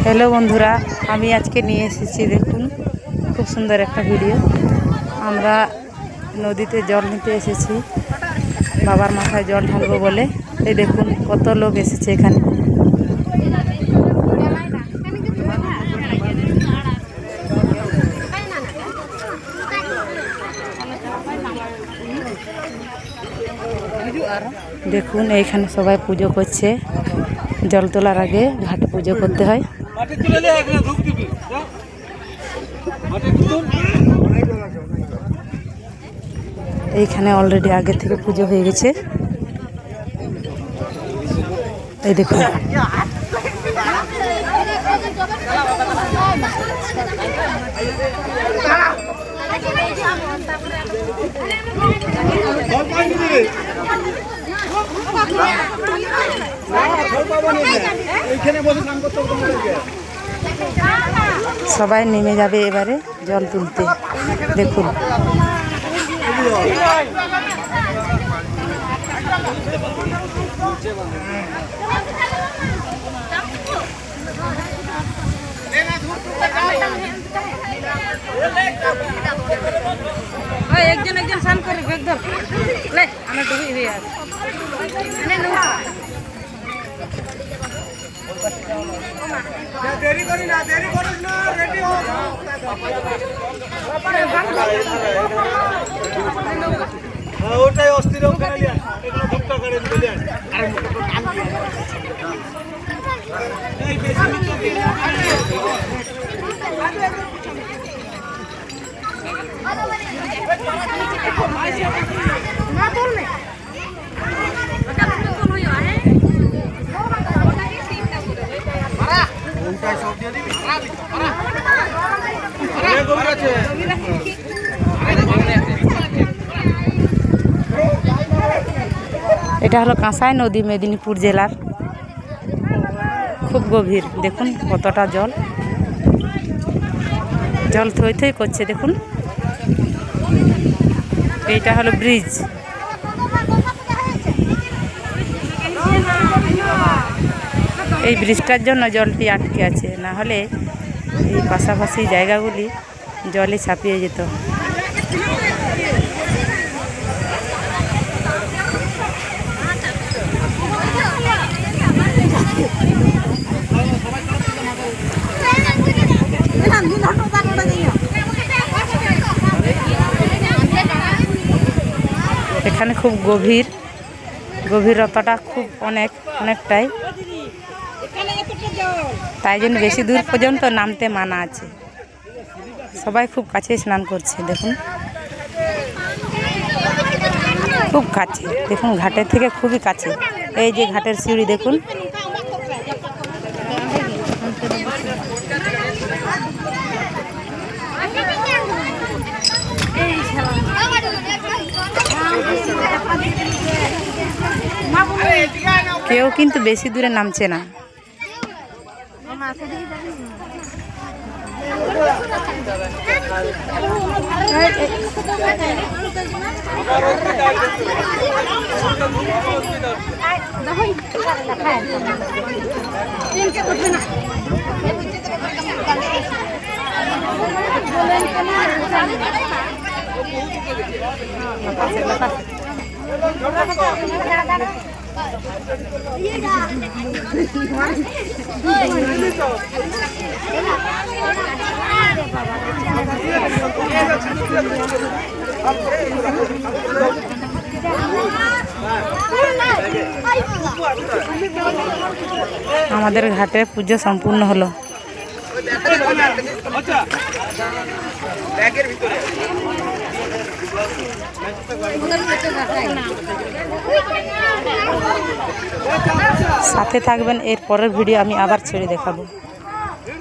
Hello बंधुरा আমি আজকে নিয়ে এসেছি দেখুন খুব সুন্দর একটা ভিডিও। আমরা নদীতে জল নিতে এসেছি, বাবার মাথায় জল ঢালবো বলে। এই দেখুন কত লোক এসেছে এখানে। দেখুন এইখানে সবাই পুজো করছে। জল তোলার আগে ঘাটে পুজো করতে হয়। এইখানে অলরেডি আগে থেকে পুজো হয়ে গেছে। এই দেখুন সবাই নেমে যাবে এবারে জল তুলতে। দেখুন একজন একজন স্নান করে একদম আমরা ডুবি হয়ে আছি। দেরি করি না, দেরি করিস না, রেডি হও। ওটাই অস্থির ওখানে লিয়া এখানে ধুপটা করে দিলে আর এই বেশি না তোল মে ওটা তোল হইও আরে মারা ওইটা সব দিয়ে দিবি মারা আরে গভীর আছে এটা হলো কাঁসাই নদী, মেদিনীপুর জেলার। খুব গভীর, দেখুন কতটা জল। জল থই থই করছে দেখুন। এইটা হলো ব্রিজ। এই ব্রিজটার জন্য জলটি আটকে আছে, না হলে এই পাশাপাশি জায়গাগুলি জলে ছাপিয়ে যেত। এখানে খুব গভীর, গভীরতাটা খুব অনেকটাই, তাই জন্য বেশি দূর পর্যন্ত নামতে মানা আছে। সবাই খুব কাছে স্নান করছে দেখুন, খুব কাছে। দেখুন ঘাটের থেকে খুবই কাছে। এই যে ঘাটের সিঁড়ি দেখুন। কেউ কিন্তু বেশি দূরে নামছে না। আমাদের ঘাটে পুজো সম্পূর্ণ হলো। সাথে থাকবেন, এর পরের ভিডিও আমি আবার ছেড়ে দেখাবো।